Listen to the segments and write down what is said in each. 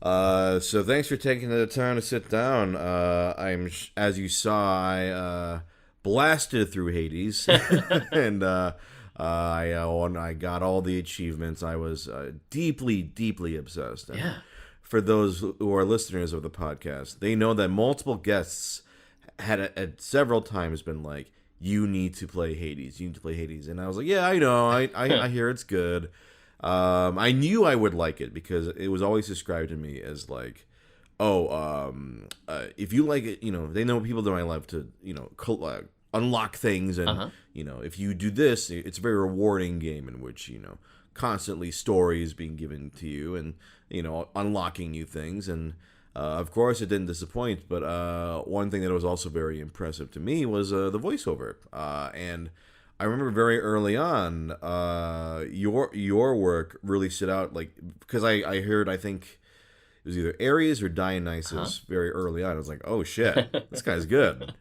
So thanks for taking the time to sit down. As you saw, I blasted through Hades, and when I got all the achievements. I was deeply, deeply obsessed. And Yeah. for those who are listeners of the podcast, they know that multiple guests had at several times been like, "You need to play Hades. You need to play Hades," and I was like, "Yeah, I know. I hear it's good." I knew I would like it because it was always described to me as like, oh, if you like it, they know people that I love to, unlock things, and Uh-huh. if you do this, it's a very rewarding game in which constantly stories being given to you, and unlocking new things, and of course it didn't disappoint. But one thing that was also very impressive to me was the voiceover, and I remember very early on, your work really stood out, like because I heard, I think it was either Ares or Uh-huh. Dionysus very early on. I was like, oh shit, this guy's good.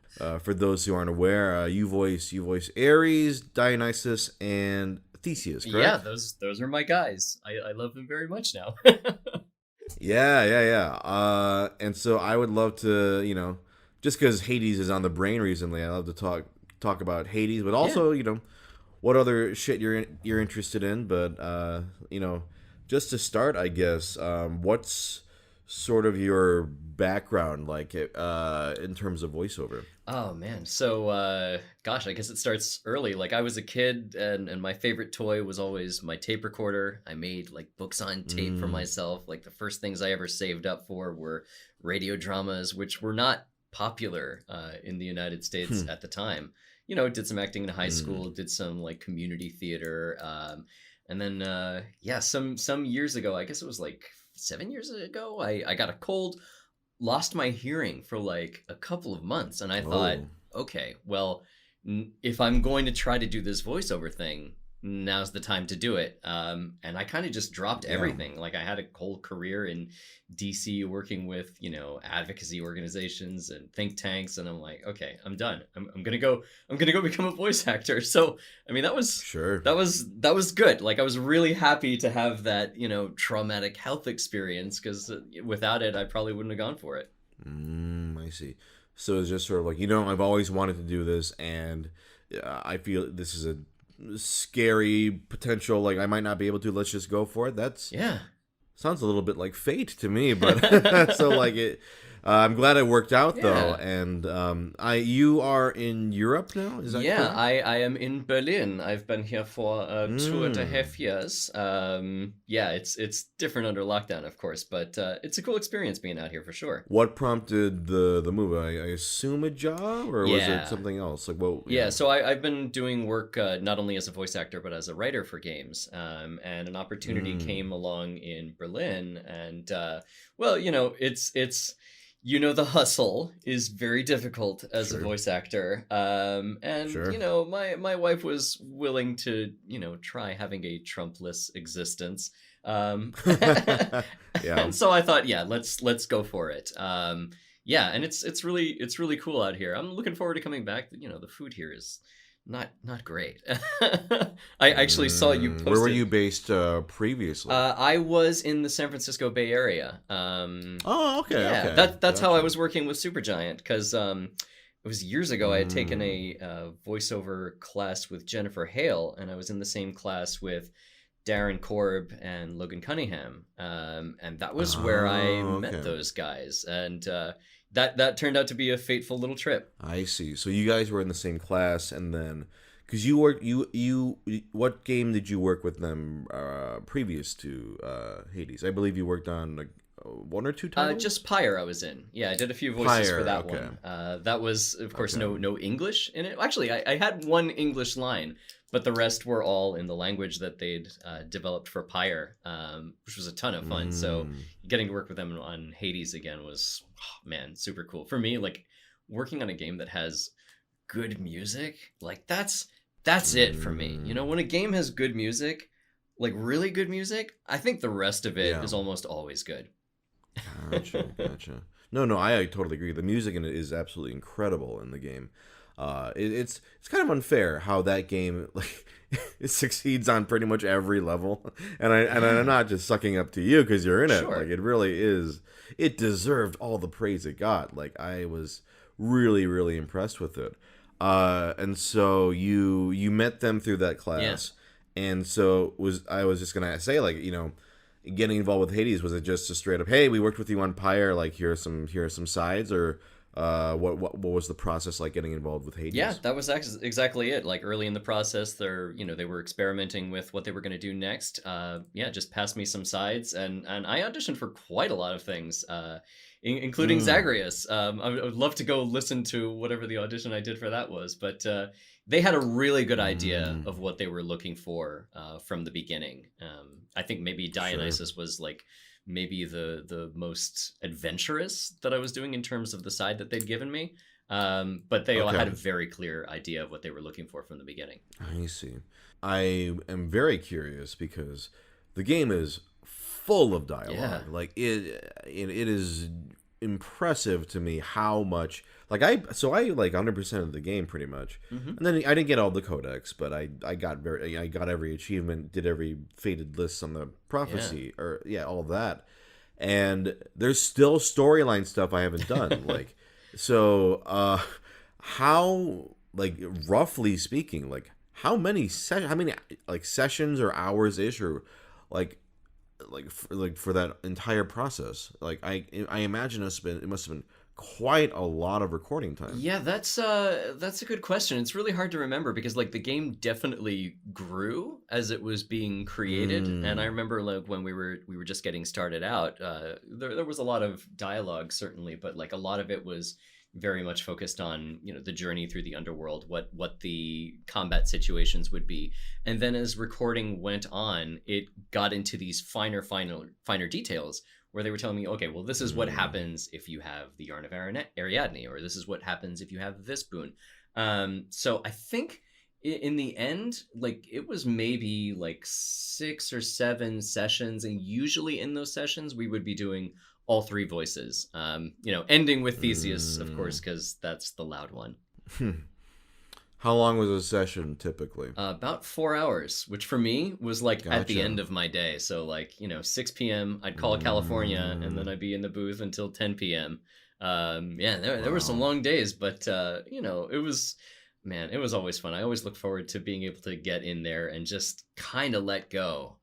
For those who aren't aware, you voice Ares, Dionysus, and Theseus, Yeah, correct? those are my guys. I love them very much now. Yeah, yeah, yeah. And so I would love to, just because Hades is on the brain recently, I love to talk about Hades, but Yeah. also, what other shit you're interested in. But you know, just to start, I guess, what's sort of your background like in terms of voiceover? Oh man. So gosh, I guess it starts early. Like I was a kid and my favorite toy was always my tape recorder. I made like books on tape for Mm, myself. Like the first things I ever saved up for were radio dramas, which were not popular in the United States hmm, at the time. Did some acting in high mm. school, did some like community theater, and then yeah, some years ago, I guess it was like 7 years ago, I got a cold, lost my hearing for like a couple of months, and I thought, Oh, okay, well, if I'm going to try to do this voiceover thing, now's the time to do it. And I kind of just dropped yeah. everything. Like I had a whole career in DC working with advocacy organizations and think tanks, and I'm like, okay, I'm done. I'm gonna go. I'm gonna go become a voice actor. So I mean, that was Sure. that was that was good. Like I was really happy to have that traumatic health experience, because without it, I probably wouldn't have gone for it. I see. So it's just sort of like, I've always wanted to do this, and I feel this is a scary potential. Like I might not be able to. Let's just go for it. That's Yeah. sounds a little bit like fate to me, but so like it. I'm glad it worked out though, Yeah. and you are in Europe now. Is that Yeah, correct? I am in Berlin. I've been here for 2.5 years. Yeah, it's different under lockdown, of course, but it's a cool experience being out here for sure. What prompted the move? I assume a job, or was it Yeah. something else? Like, well, Yeah, so I've been doing work not only as a voice actor but as a writer for games, and an opportunity mm, came along in Berlin, and well, it's the hustle is very difficult as a sure, voice actor, and sure. my wife was willing to try having a Trumpless existence, Yeah. and so I thought, yeah, let's go for it. Yeah, and it's really cool out here. I'm looking forward to coming back. The food here is not great. I actually saw you Where post were it. you based previously? I was in the San Francisco Bay Area. Oh, okay, Yeah, okay, that's how I gotcha. was working with Supergiant, because it was years ago. I had taken Mm. a voiceover class with Jennifer Hale, and I was in the same class with Darren Korb and Logan Cunningham, and that was where I Oh, met okay. those guys, and that turned out to be a fateful little trip. I see. So you guys were in the same class, and then because you worked, what game did you work with them previous to Hades? I believe you worked on like one or two Just titles. Pyre I was in. Yeah, I did a few voices for Pyre. that Okay. one. That was, of course, Okay. no English in it. Actually, I had one English line, but the rest were all in the language that they'd developed for Pyre, which was a ton of fun. So Mm. getting to work with them on Hades again was, oh, man, super cool. For me, like working on a game that has good music, like that's it for me. Mm. When a game has good music, like really good music, I think the rest of it Yeah. is almost always good. Gotcha. Gotcha. No, no, I totally agree. The music in it is absolutely incredible in the game. It's kind of unfair how that game like it succeeds on pretty much every level, and I'm not just sucking up to you because you're in it. Sure. Like it really is. It deserved all the praise it got. Like I was really impressed with it. And so you met them through that class, and so I was just gonna say like getting involved with Hades, was it just a straight up, hey, we worked with you on Pyre, like here are some sides, or what was the process like getting involved with Hades? Yeah, that was exactly it. Like early in the process, they were experimenting with what they were going to do next. Just passed me some sides, and I auditioned for quite a lot of things, including Zagreus. I would love to go listen to whatever the audition I did for that was, but they had a really good idea of what they were looking for from the beginning. I think maybe Dionysus was like maybe the most adventurous that I was doing in terms of the side that they'd given me. But they all had a very clear idea of what they were looking for from the beginning. I see. I am very curious because the game is full of dialogue. Yeah. Like it is impressive to me how much like I like 100% of the game pretty much. And then I didn't get all the codex, but I got every achievement, did every fated list on the prophecy or all of that. And there's still storyline stuff I haven't done. Like so how, like roughly speaking, like how many like sessions or hours ish or like for that entire process? Like I imagine it must have been quite a lot of recording time. Yeah, that's a good question. It's really hard to remember because like the game definitely grew as it was being created. And I remember like when we were just getting started out, there was a lot of dialogue certainly, but like a lot of it was very much focused on the journey through the underworld, what the combat situations would be. And then as recording went on, it got into these finer details where they were telling me, okay, well, this is what happens if you have the Yarn of Ariadne, or this is what happens if you have this boon. So I think in the end, like it was maybe like 6 or 7 sessions, and usually in those sessions we would be doing all 3 voices, ending with Theseus, of course, because that's the loud one. How long was a session typically? About 4 hours, which for me was like at the end of my day. So like, 6 p.m. I'd call California, and then I'd be in the booth until 10 p.m. There were some long days, but it was always fun. I always look forward to being able to get in there and just kind of let go.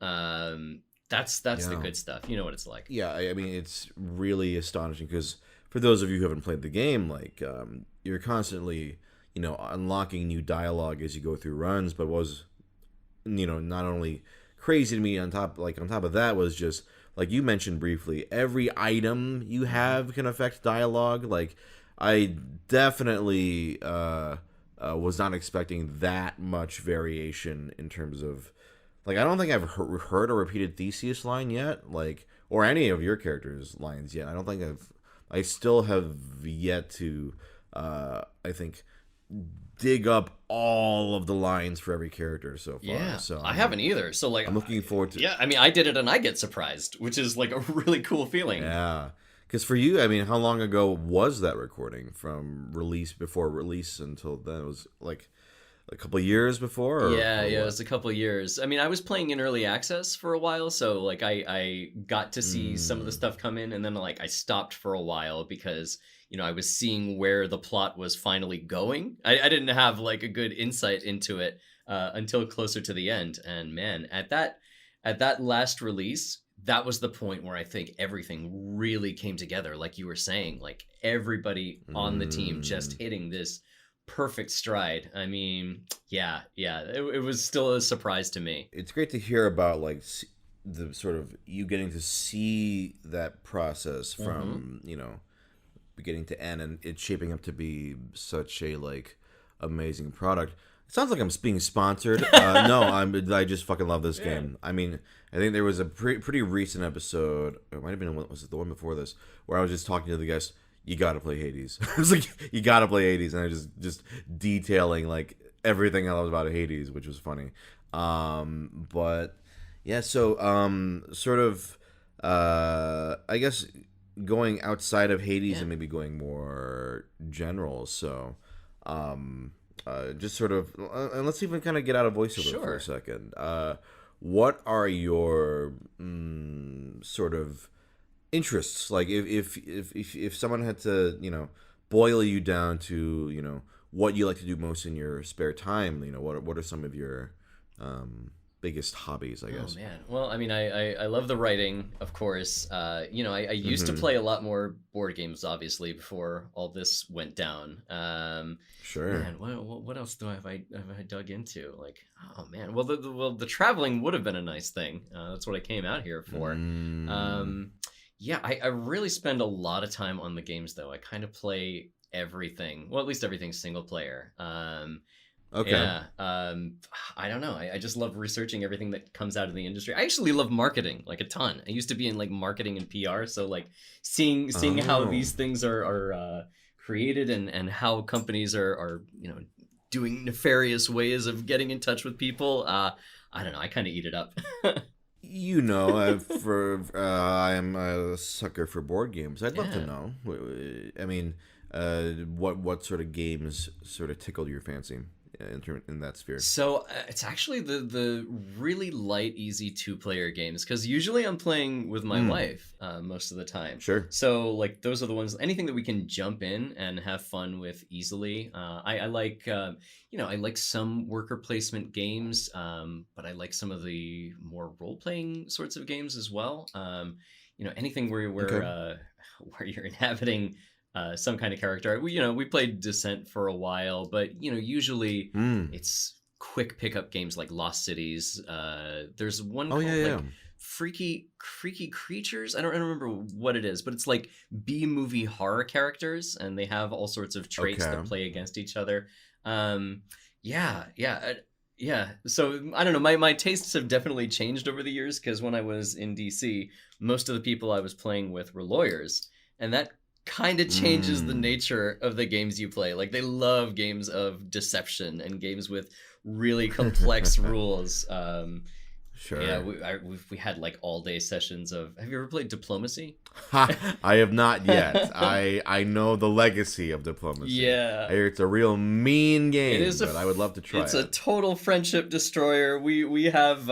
That's the good stuff. You know what it's like. Yeah, I mean, it's really astonishing because for those of you who haven't played the game, like you're constantly, unlocking new dialogue as you go through runs. But what was, not only crazy to me on top of that was just like you mentioned briefly, every item you have can affect dialogue. Like I definitely was not expecting that much variation in terms of. Like, I don't think I've heard a repeated Theseus line yet, like, or any of your characters' lines yet. I don't think I still have yet to, I think, dig up all of the lines for every character so far. Yeah, so I haven't either. So, like, I'm looking forward to. Yeah, I mean, I did it and I get surprised, which is like a really cool feeling. Yeah, because for you, I mean, how long ago was that recording from before release until then? It was like. A couple of years before? Or it was a couple of years. I mean, I was playing in early access for a while, so like I got to see some of the stuff come in, and then like I stopped for a while because I was seeing where the plot was finally going. I didn't have like a good insight into it until closer to the end. And man, at that last release, that was the point where I think everything really came together. Like you were saying, like everybody on the team just hitting this perfect stride. I mean, it was still a surprise to me. It's great to hear about like the sort of you getting to see that process from beginning to end, and it shaping up to be such a like amazing product. It sounds like I'm being sponsored. No, I just fucking love this game. I mean, I think there was a pretty recent episode. It might have been was it the one before this, where I was just talking to the guest. You gotta play Hades. I was like, you gotta play Hades, and I was just detailing like everything I love about Hades, which was funny. But yeah, so sort of, I guess going outside of Hades and maybe going more general. So, Just sort of, and let's even kind of get out of voiceover for a Sure. second. What are your sort of interests? Like, if someone had to, boil you down to, what you like to do most in your spare time, what are some of your biggest hobbies, I guess? Oh man. Well, I mean, I love the writing, of course. I used to play a lot more board games, obviously, before all this went down. Sure. Man, what else have I dug into? Like, oh man. Well, the traveling would have been a nice thing. That's what I came out here for. Yeah, I really spend a lot of time on the games, though. I kind of play everything. Well, at least everything's single player. Okay. Yeah. I don't know. I just love researching everything that comes out of the industry. I actually love marketing like a ton. I used to be in like marketing and PR, so like seeing how these things are created and how companies are doing nefarious ways of getting in touch with people. I don't know. I kind of eat it up. I'm a sucker for board games. I'd love to Yeah. know. I mean, what sort of games sort of tickled your fancy in that sphere? So it's actually the really light, easy two-player games because usually I'm playing with my wife most of the time. Sure. So like those are the ones, anything that we can jump in and have fun with easily. I like I like some worker placement games, but I like some of the more role-playing sorts of games as well. Anything Okay. where you're inhabiting some kind of character. We played Descent for a while, but usually it's quick pickup games like Lost Cities. There's one Oh called yeah, yeah. like Freaky Creatures. I don't remember what it is, but it's like B-movie horror characters, and they have all sorts of traits Okay. that play against each other. Yeah. So I don't know. My tastes have definitely changed over the years because when I was in DC, most of the people I was playing with were lawyers, and that kind of changes the nature of the games you play. Like they love games of deception and games with really complex rules. Sure. Yeah, we had like all day sessions of. Have you ever played Diplomacy? I have not yet. I know the legacy of Diplomacy. Yeah. I hear it's a real mean game, It is but I would love to try it's it. a total friendship destroyer. We have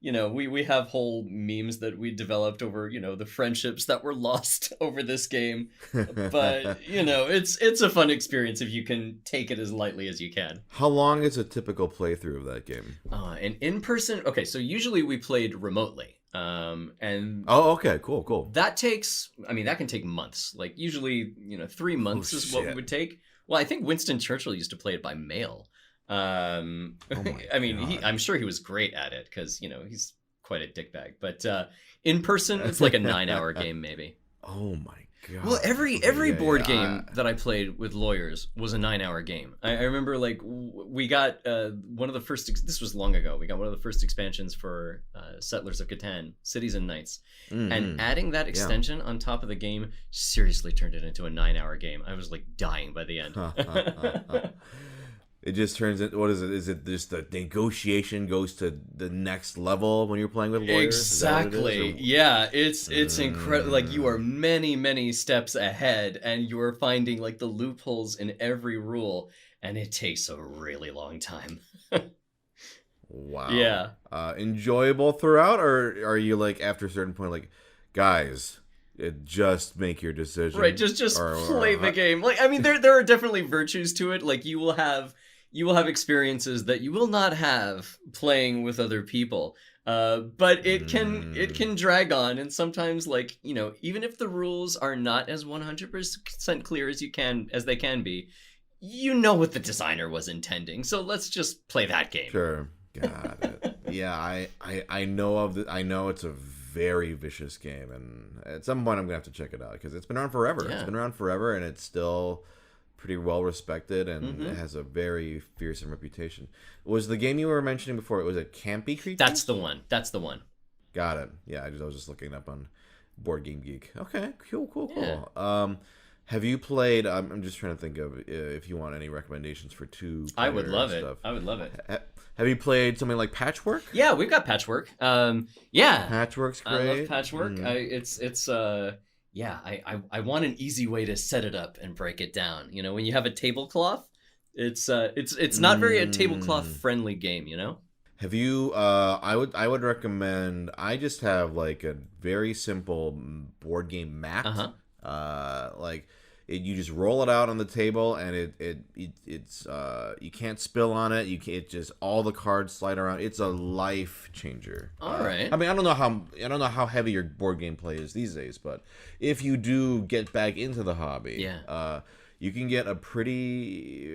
we have whole memes that we developed over the friendships that were lost over this game. But it's a fun experience if you can take it as lightly as you can. How long is a typical playthrough of that game? And in person, okay, so usually we played remotely. And Oh, okay, cool. that can take months. Like usually, 3 months is what we shit. would take. Well, I think Winston Churchill used to play it by mail. Oh my I mean, God. I'm sure he was great at it because he's quite a dickbag. But in person, it's like a 9-hour game maybe. Oh my god. Well, every Okay, yeah, board yeah, game that I played with lawyers was a 9-hour game. I remember like we got one of the first. This was long ago. We got one of the first expansions for Settlers of Catan, Cities and Knights, and adding that extension on top of the game seriously turned it into a 9-hour game. I was like dying by the end. It just turns into, what is it? Is it just the negotiation goes to the next level when you're playing with lawyers? Is that what it is, Exactly. or- Yeah, it's incredible. Like you are many steps ahead, and you are finding like the loopholes in every rule, and it takes a really long time. Wow. Yeah. Enjoyable throughout, or are you like after a certain point like, guys, just make your decision? Right, just Or- play the game. Like I mean, there are definitely virtues to it. Like you will have experiences that you will not have playing with other people. But it can drag on, and sometimes like even if the rules are not as 100% clear as they can be, what the designer was intending. So let's just play that game. Sure. Got it. Yeah, I know of I know it's a very vicious game, and at some point I'm gonna have to check it out because it's been around forever. Yeah. It's been around forever, and it's still pretty well respected, and Mm-hmm. it has a very fearsome reputation. Was the game you were mentioning before? Was it Campy Creatures? That's the one. Got it. Yeah, I was just looking up on Board Game Geek. Okay, cool. Yeah. Have you played? I'm just trying to think of if you want any recommendations for two. I would love it. I would love it. Have you played something like Patchwork? Yeah, we've got Patchwork. Yeah. Patchwork's great. I love Patchwork. I want an easy way to set it up and break it down. When you have a tablecloth, It's not very a tablecloth friendly game, you know. Have you? I would recommend. I just have like a very simple board game mat. Like you just roll it out on the table, and it's you can't spill on it. It just all the cards slide around. It's a life changer. All right. I mean, I don't know how heavy your board game play is these days, but if you do get back into the hobby, Yeah. You can get a pretty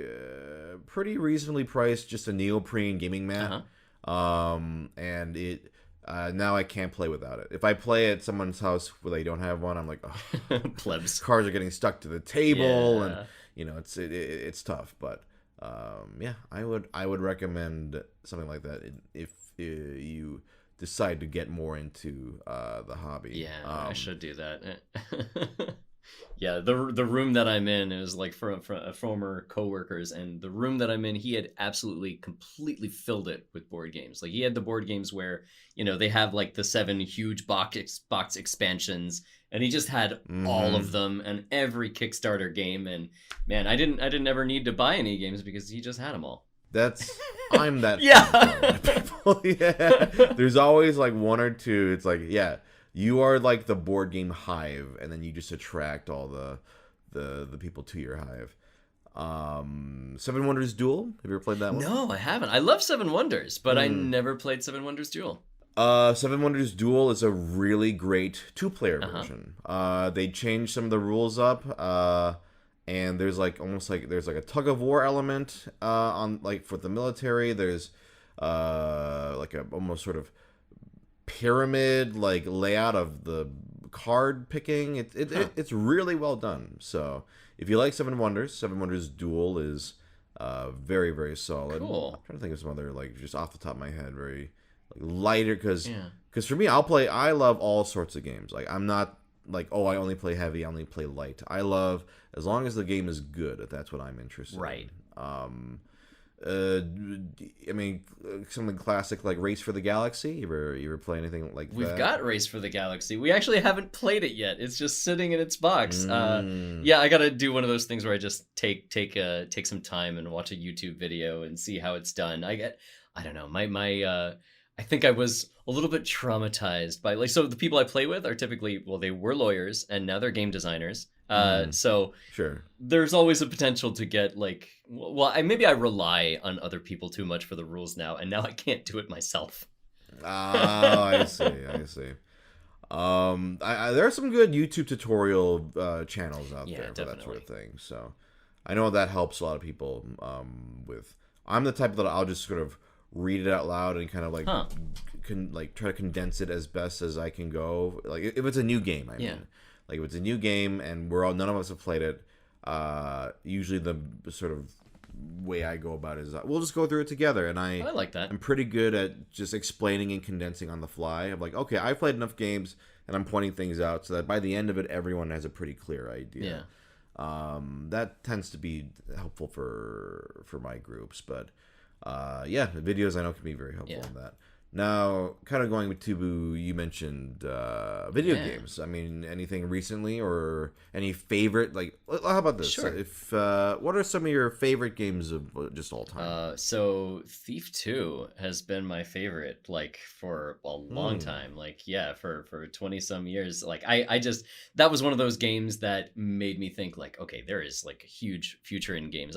reasonably priced just a neoprene gaming mat. And it now I can't play without it. If I play at someone's house where they don't have one, I'm like, oh, Plebs. cards are getting stuck to the table, Yeah. and it's tough. But yeah, I would recommend something like that if you decide to get more into the hobby. Yeah, I should do that. Yeah, the room that I'm in is like for former coworkers, and the room that I'm in, he had absolutely completely filled it with board games. Like he had the board games where they have like the 7 huge box expansions, and he just had all of them and every Kickstarter game. And man, I didn't ever need to buy any games because he just had them all. I'm that Yeah. people. Yeah, there's always like one or two. It's like, yeah, you are like the board game hive, and then you just attract all the people to your hive. Seven Wonders Duel. Have you ever played that one? No, I haven't. I love Seven Wonders, but I never played Seven Wonders Duel. Seven Wonders Duel is a really great 2-player version. They changed some of the rules up, and there's like almost like there's like a tug of war element on like for the military. There's like a almost sort of pyramid like layout of the card picking. It's really well done. So if you like Seven Wonders Duel is very, very solid. Cool. I'm trying to think of some other like just off the top of my head, very like lighter because for me I love all sorts of games. Like I'm not like, oh, I only play heavy, I only play light. I love as long as the game is good, if that's what I'm interested in. I mean, something classic like Race for the Galaxy. You ever play anything like that? We've got Race for the Galaxy. We actually haven't played it yet. It's just sitting in its box. Yeah, I gotta do one of those things where I just take some time and watch a YouTube video and see how it's done. I don't know. I think I was a little bit traumatized by so the people I play with are typically, well, they were lawyers and now they're game designers. So sure, there's always a potential to get like, well, maybe I rely on other people too much for the rules now, and now I can't do it myself. Oh, I see. There are some good YouTube tutorial channels out there for that sort of thing. So I know that helps a lot of people. I'm the type that I'll just sort of read it out loud and kind of like try to condense it as best as I can go. Like if it's a new game, I mean. Like if it's a new game and none of us have played it, usually the sort of way I go about it is we'll just go through it together. And I like that. I'm pretty good at just explaining and condensing on the fly. I'm like, okay, I've played enough games and I'm pointing things out so that by the end of it, everyone has a pretty clear idea. That tends to be helpful for my groups. But the videos I know can be very helpful in that. Now, kind of going to, you mentioned video games. I mean, anything recently or any favorite? Like, how about this? Sure. What are some of your favorite games of just all time? So Thief 2 has been my favorite, like for a long time. Like, for 20 some years. Like, I just that was one of those games that made me think like, okay, there is like a huge future in games.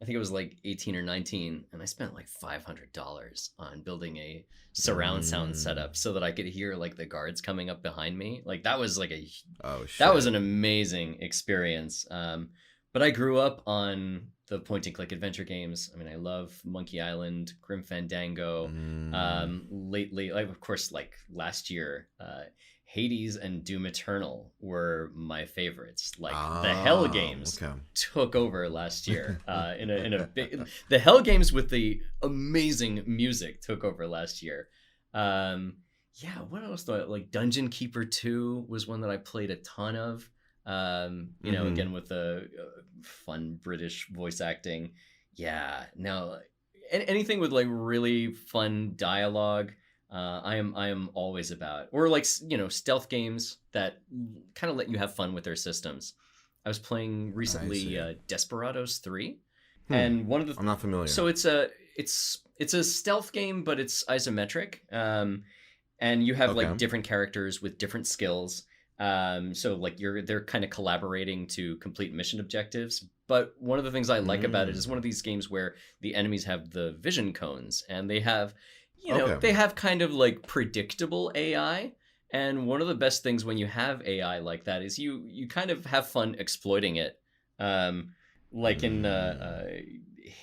I think it was like 18 or 19, and I spent like $500 on building a surround sound setup so that I could hear like the guards coming up behind me. Like that was like that was an amazing experience. But I grew up on the point and click adventure games. I mean, I love Monkey Island, Grim Fandango. Lately, like of course, like last year, Hades and Doom Eternal were my favorites. Like the Hell games took over last year. In a big, the Hell games with the amazing music took over last year. What else do I like? Dungeon Keeper 2 was one that I played a ton of. Again with the fun British voice acting. Yeah, no, anything with like really fun dialogue. I am always about, or like stealth games that kind of let you have fun with their systems. I was playing recently Desperados 3. And one of the I'm not familiar. so it's a stealth game, but it's isometric. And you have like Okay. different characters with different skills. So like they're kind of collaborating to complete mission objectives. But one of the things I like about it is one of these games where the enemies have the vision cones, and they have, Okay. they have kind of like predictable AI. And one of the best things when you have AI like that is you kind of have fun exploiting it. Like in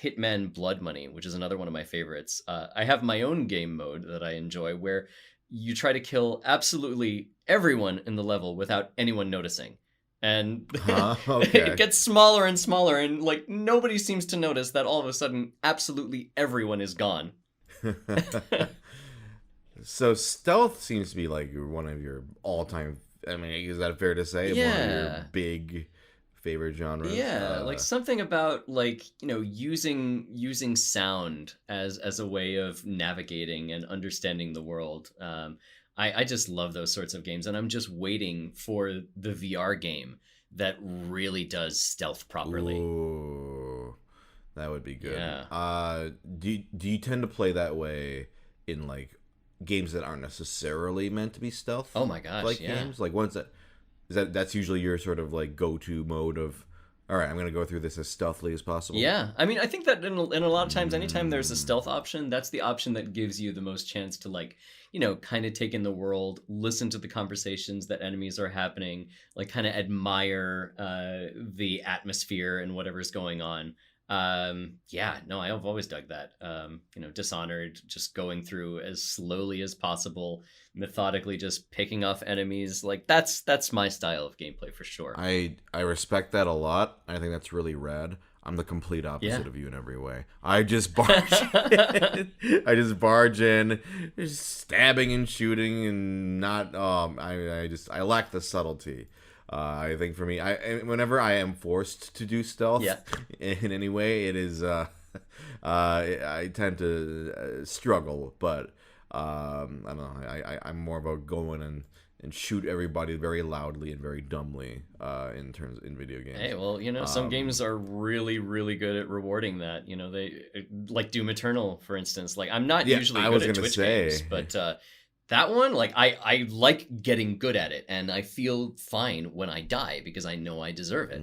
Hitman Blood Money, which is another one of my favorites. I have my own game mode that I enjoy where you try to kill absolutely everyone in the level without anyone noticing. And Okay. it gets smaller and smaller, and like nobody seems to notice that all of a sudden absolutely everyone is gone. So stealth seems to be like one of your all-time. I mean, is that fair to say? One of your Yeah. big favorite genres. Yeah, like something about like, using sound as a way of navigating and understanding the world. I just love those sorts of games, and I'm just waiting for the VR game that really does stealth properly. Ooh, that would be good. Yeah. Do you tend to play that way in like games that aren't necessarily meant to be stealth? Oh my gosh, like yeah. games like ones that's usually your sort of like go-to mode of, all right, I'm gonna go through this as stealthily as possible. Yeah, I mean, I think that in a lot of times, anytime there's a stealth option, that's the option that gives you the most chance to like, kind of take in the world, listen to the conversations that enemies are happening, like kind of admire the atmosphere and whatever's going on. Yeah, no, I've always dug that. Dishonored, just going through as slowly as possible, methodically, just picking off enemies. Like that's my style of gameplay for sure. I respect that a lot. I think that's really rad. I'm the complete opposite of you in every way. I just barge in. I just barge in, just stabbing and shooting and not I lack the subtlety. I think for me, whenever I am forced to do stealth in any way, it is I tend to struggle, but I don't know. I'm more about going and shoot everybody very loudly and very dumbly in video games. Hey, well, some games are really, really good at rewarding that. They like Doom Eternal, for instance. Like, I'm not usually good at Twitch games, but that one, like, I like getting good at it, and I feel fine when I die because I know I deserve it.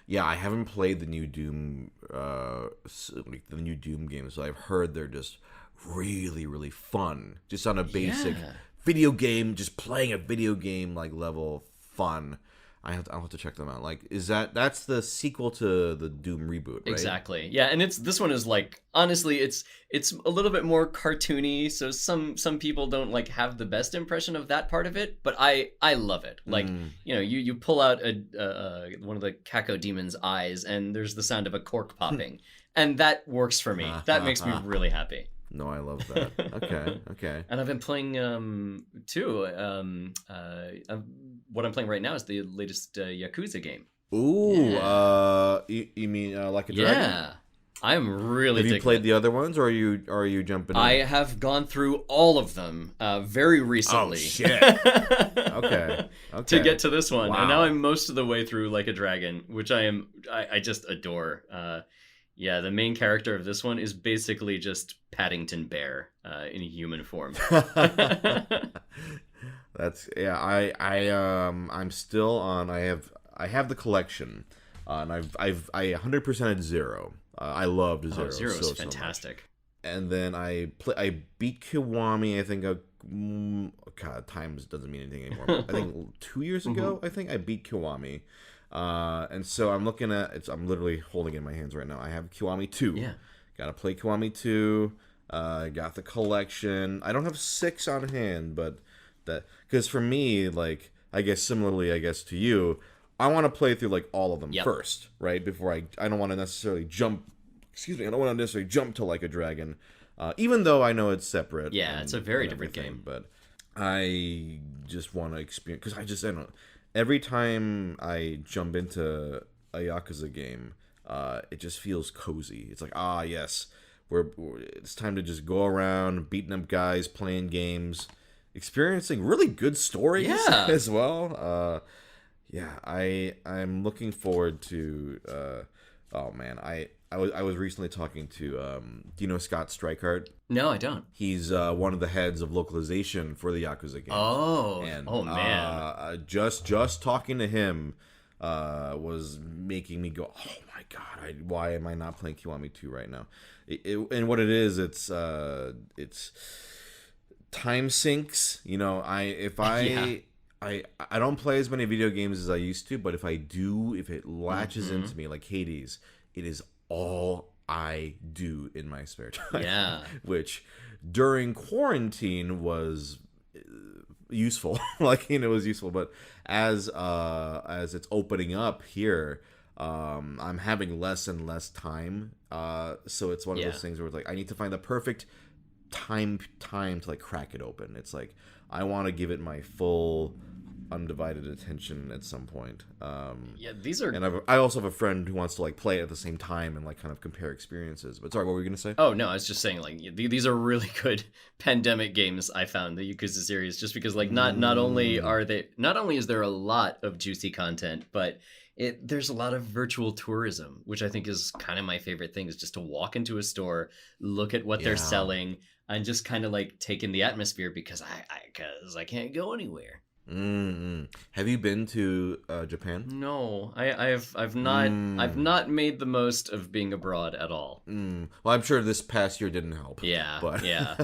Yeah, I haven't played the new Doom, like the new Doom games, so I've heard they're just really, really fun. Just on a basic video game, just playing a video game like level fun. I'll have to check them out. Like, that's the sequel to the Doom reboot, right? Exactly. Yeah, and this one is like, honestly, it's a little bit more cartoony, so some people don't like have the best impression of that part of it, but I love it. Like, you pull out one of the Kako demon's eyes and there's the sound of a cork popping, and that works for me. That makes me really happy. No, I love that. Okay. And I've been playing too. What I'm playing right now is the latest Yakuza game. Ooh, you mean Like a Dragon? Yeah, I'm really. Have you played the other ones, or are you jumping in? I have gone through all of them very recently. Oh shit! Okay. To get to this one, Wow. and now I'm most of the way through Like a Dragon, which I just adore. Yeah, the main character of this one is basically just Paddington Bear in human form. That's I'm still on. I have the collection, and I 100%ed Zero. I loved Zero. Zero's fantastic. So and then I beat Kiwami. I think God, time doesn't mean anything anymore. I think 2 years ago. I think I beat Kiwami. And so I'm looking at it. I'm literally holding it in my hands right now. I have Kiwami 2. Yeah. Gotta play Kiwami 2. Got the collection. I don't have 6 on hand, but because for me, like, I guess similarly, to you, I want to play through like all of them first, right? Before I don't want to necessarily jump. Excuse me, I don't want to necessarily jump to Like a Dragon, even though I know it's separate. Yeah, it's a very different game. But I just want to experience, because I don't know. Every time I jump into a Yakuza game, it just feels cozy. It's like, yes, it's time to just go around beating up guys, playing games, experiencing really good stories as well. I'm looking forward to. Oh man, I was recently talking to do you know Scott Strikehart? No, I don't. He's one of the heads of localization for the Yakuza games. And Oh man. just talking to him was making me go, oh my god, why am I not playing Kiwami 2 right now? And what it is, it's time sinks. You know, Yeah. I don't play as many video games as I used to, but if I do, if it latches into me like Hades, it is all I do in my spare time. Yeah. Which during quarantine was useful. Like, you know, it was useful, but as it's opening up here, I'm having less and less time. So it's one of those things where it's like I need to find the perfect time to like crack it open. It's like I want to give it my full undivided attention at some point. Yeah, these are. And I also have a friend who wants to like play it at the same time and like kind of compare experiences. But sorry, what were you gonna say? Oh no, I was just saying like these are really good pandemic games. I found the Yakuza series just because like not only is there a lot of juicy content, but there's a lot of virtual tourism, which I think is kind of my favorite thing, is just to walk into a store, look at what they're selling, and just kind of like take in the atmosphere because I can't go anywhere. Mm-hmm. Have you been to Japan? No, I've not made the most of being abroad at all. Well, I'm sure this past year didn't help. Yeah, but yeah.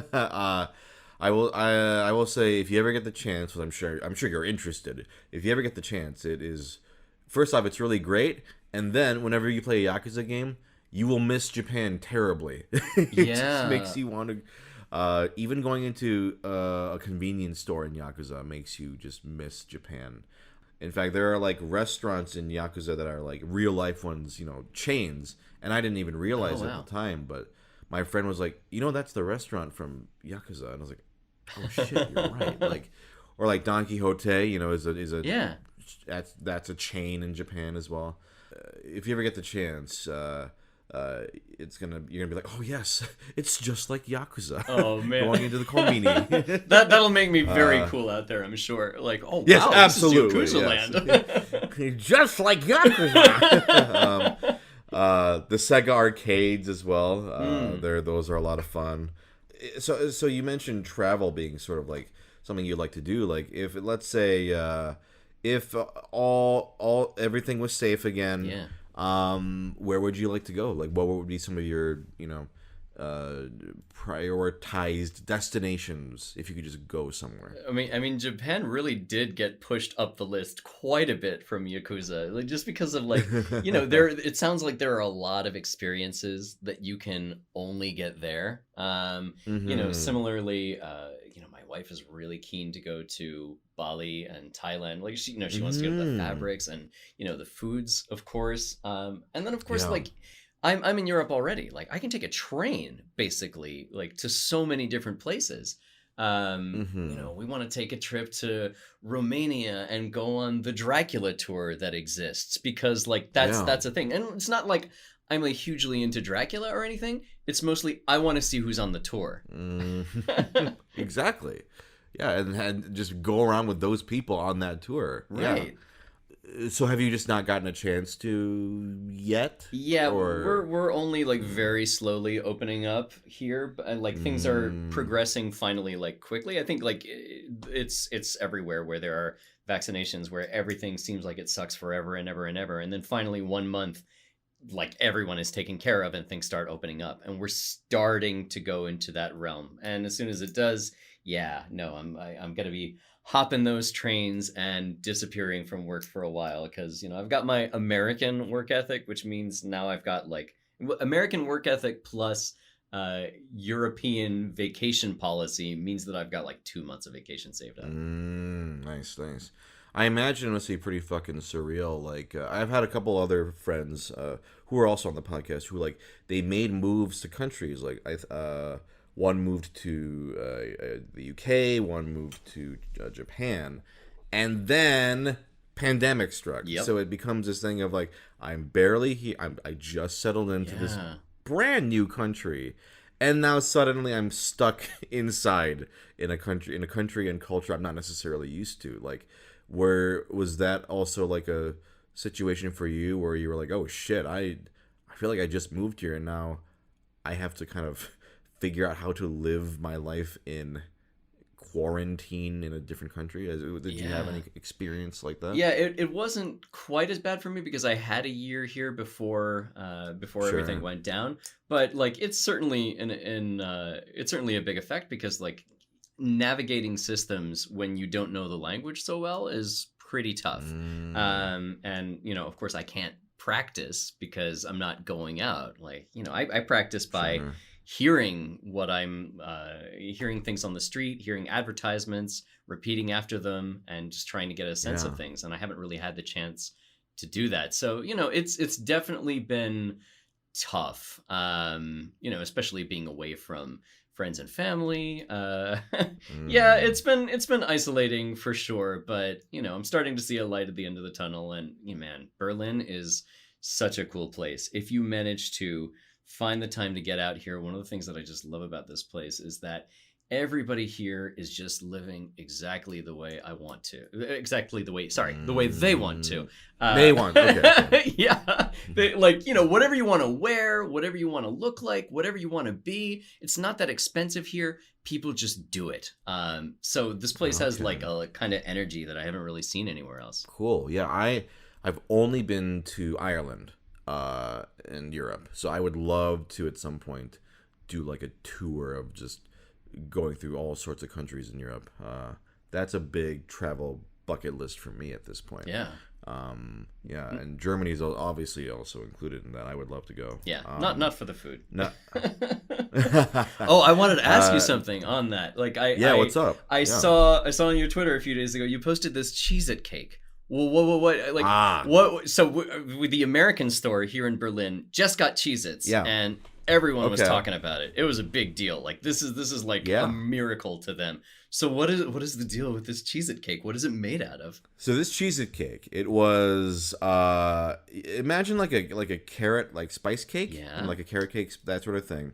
I will say if you ever get the chance, which I'm sure you're interested. If you ever get the chance, it is first off, it's really great, and then whenever you play a Yakuza game, you will miss Japan terribly. It just makes you want to. Even going into a convenience store in Yakuza makes you just miss Japan. In fact, there are like restaurants in Yakuza that are like real life ones, you know, chains. And I didn't even realize at the time, but my friend was like, you know, that's the restaurant from Yakuza. And I was like, oh shit, you're right. Like, or like Don Quixote, you know, is a that's a chain in Japan as well. If you ever get the chance, you're gonna be like, oh yes, it's just like Yakuza. Oh man, going into the Komini. that'll make me very cool out there, I'm sure. Like, oh yes, wow, absolutely, this is Yakuza land. Just like Yakuza. The Sega arcades as well. Those are a lot of fun. So you mentioned travel being sort of like something you'd like to do. Like if let's say if all everything was safe again. Yeah. Where would you like to go? Like, what would be some of your, prioritized destinations if you could just go somewhere? I mean, Japan really did get pushed up the list quite a bit from Yakuza, like just because of like, there. It sounds like there are a lot of experiences that you can only get there. Similarly, my wife is really keen to go to Bali and Thailand. Like she wants to go to the fabrics and the foods, of course. And then of course, like I'm in Europe already. Like I can take a train basically like to so many different places. We want to take a trip to Romania and go on the Dracula tour that exists because like that's a thing. And it's not like I'm like hugely into Dracula or anything. It's mostly I want to see who's on the tour. Exactly. Yeah, and just go around with those people on that tour. Right. Yeah. So have you just not gotten a chance to yet? Yeah, we're only like very slowly opening up here, but like things are progressing finally like quickly. I think like it's everywhere where there are vaccinations where everything seems like it sucks forever and ever and ever, and then finally 1 month like everyone is taken care of and things start opening up and we're starting to go into that realm. And as soon as it does, I'm gonna be hopping those trains and disappearing from work for a while because I've got my American work ethic, which means now I've got like American work ethic plus European vacation policy means that I've got like 2 months of vacation saved up. Nice. I imagine it must be pretty fucking surreal. Like, I've had a couple other friends who are also on the podcast who, like, they made moves to countries. Like, one moved to the UK, one moved to Japan, and then pandemic struck. Yep. So it becomes this thing of, like, I'm barely here. I just settled into this brand new country. And now suddenly I'm stuck inside in a country and culture I'm not necessarily used to. Like, where was that also like a situation for you where you were like, oh shit, I I feel like I just moved here and now I have to kind of figure out how to live my life in quarantine in a different country. Did you have Yeah. any experience like that? Yeah, it wasn't quite as bad for me because I had a year here before everything Sure. went down. But like it's certainly it's certainly a big effect because like navigating systems when you don't know the language so well is pretty tough. Mm, And you know, of course, I can't practice because I'm not going out. Like you know, I practice by sure. hearing what I'm hearing things on the street, hearing advertisements, repeating after them, and just trying to get a sense of Yeah. things. And I haven't really had the chance to do that. So you know, it's definitely been tough. You know, especially being away from friends and family. Yeah, Mm, it's been isolating for sure. But you know, I'm starting to see a light at the end of the tunnel. And yeah, man, Berlin is such a cool place. If you manage to find the time to get out here, one of the things that I just love about this place is that everybody here is just living exactly the way I want to. Exactly the way, sorry, the way they want to. mm. They want. Okay. Okay. Yeah. They, like, you know, whatever you want to wear, whatever you want to look like, whatever you want to be, it's not that expensive here. People just do it. So this place has Okay. like a kind of energy that I haven't really seen anywhere else. Cool. Yeah, I've only been to Ireland in Europe. So I would love to at some point do like a tour of just going through all sorts of countries in Europe. That's a big travel bucket list for me at this point. Yeah. Yeah, and Germany is obviously also included in that. I would love to go. Yeah. Not for the food. No. Oh, I wanted to ask you uh, something on that. Like yeah, what's up? I Yeah. saw on your Twitter a few days ago you posted this Cheez-It Cake. Well, what like Ah, what? So with the American store here in Berlin just got Cheez-Its, yeah. and everyone was Okay. talking about it. It was a big deal. Like this is like a Yeah. miracle to them. So what is the deal with this Cheez-It Cake? What is it made out of? So this Cheez-It cake, it was imagine like a carrot like spice cake, Yeah. like a carrot cake, that sort of thing.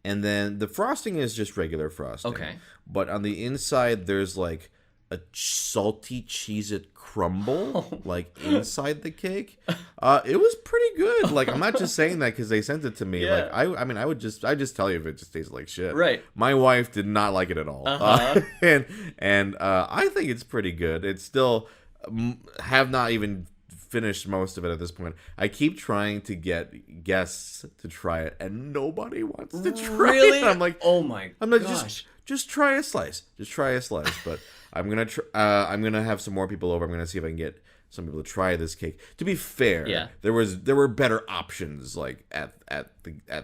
And then the frosting is just regular frosting. Okay. But on the inside there's like a salty Cheez-It crumble like inside the cake. It was pretty good. Like I'm not just saying that because they sent it to me. Yeah. Like I mean I just tell you if it just tastes like shit. Right. My wife did not like it at all. Uh-huh. And I think it's pretty good. It's still have not even finished most of it at this point. I keep trying to get guests to try it, and nobody wants to try Really? it. I'm like, oh my I'm like, gosh. just try a slice. Just try a slice. But I'm gonna have some more people over. I'm gonna see if I can get some people to try this cake. To be fair, Yeah. there were better options like at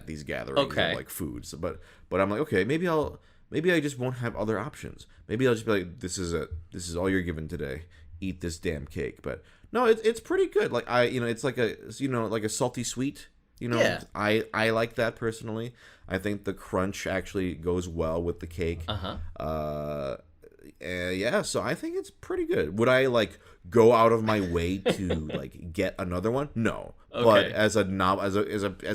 these gatherings Okay. of like foods. But I'm like, okay, maybe I just won't have other options. Maybe I'll just be like, this is all you're given today. Eat this damn cake. But no, it's pretty good. Like it's like a salty sweet. Yeah. I like that personally. I think the crunch actually goes well with the cake. Uh-huh. Yeah, so I think it's pretty good. Would I like go out of my way to like get another one? No. But Okay. as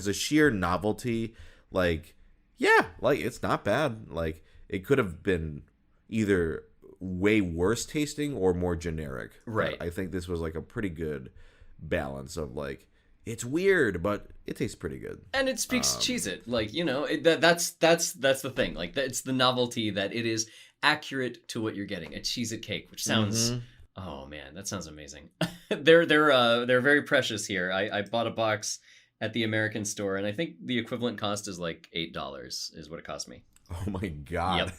a sheer novelty, like yeah, like it's not bad. Like it could have been either way worse tasting or more generic. But Right. I think this was like a pretty good balance of like it's weird, but it tastes pretty good. And it speaks Cheez-It. Like, you know, that's the thing. Like it's the novelty that it is accurate to what you're getting. A Cheez-It Cake, which sounds oh man, that sounds amazing. They're very precious here. I bought a box at the American store and I think the equivalent cost is like $8 is what it cost me. Oh my god.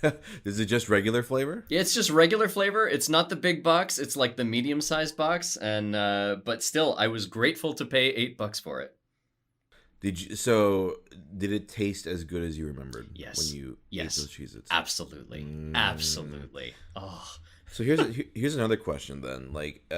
Is it just regular flavor? Yeah, it's just regular flavor. It's not the big box. It's like the medium-sized box and but still I was grateful to pay $8 for it. Did it taste as good as you remembered Yes. when you ate Yes. those Cheez-Its? Absolutely. Absolutely. Oh. So here's another question then. Like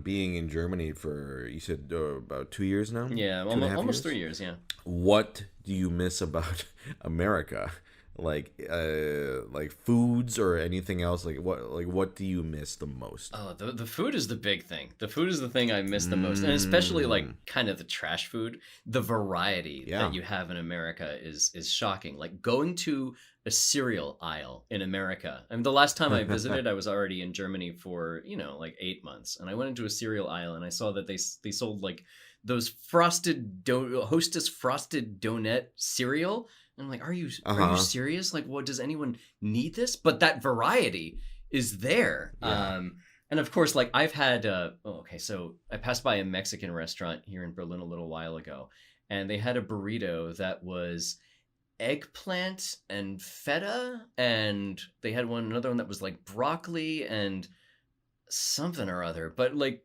being in Germany for you said about 2 years now? Yeah, 2.5 almost years? 3 years, yeah. What do you miss about America? Like foods or anything else? Like what do you miss the most? Oh, the food is the big thing. The food is the thing I miss the most, and especially like kind of the trash food. The variety Yeah. that you have in America is shocking. Like going to a cereal aisle in America. I mean, the last time I visited, I was already in Germany for like 8 months, and I went into a cereal aisle and I saw that they sold like those Hostess frosted donut cereal. And I'm like, are you serious? Like, what, does anyone need this? But that variety is there. Yeah. And of course, like I've had, so I passed by a Mexican restaurant here in Berlin a little while ago, and they had a burrito that was eggplant and feta, and they had another one that was like broccoli and something or other. But like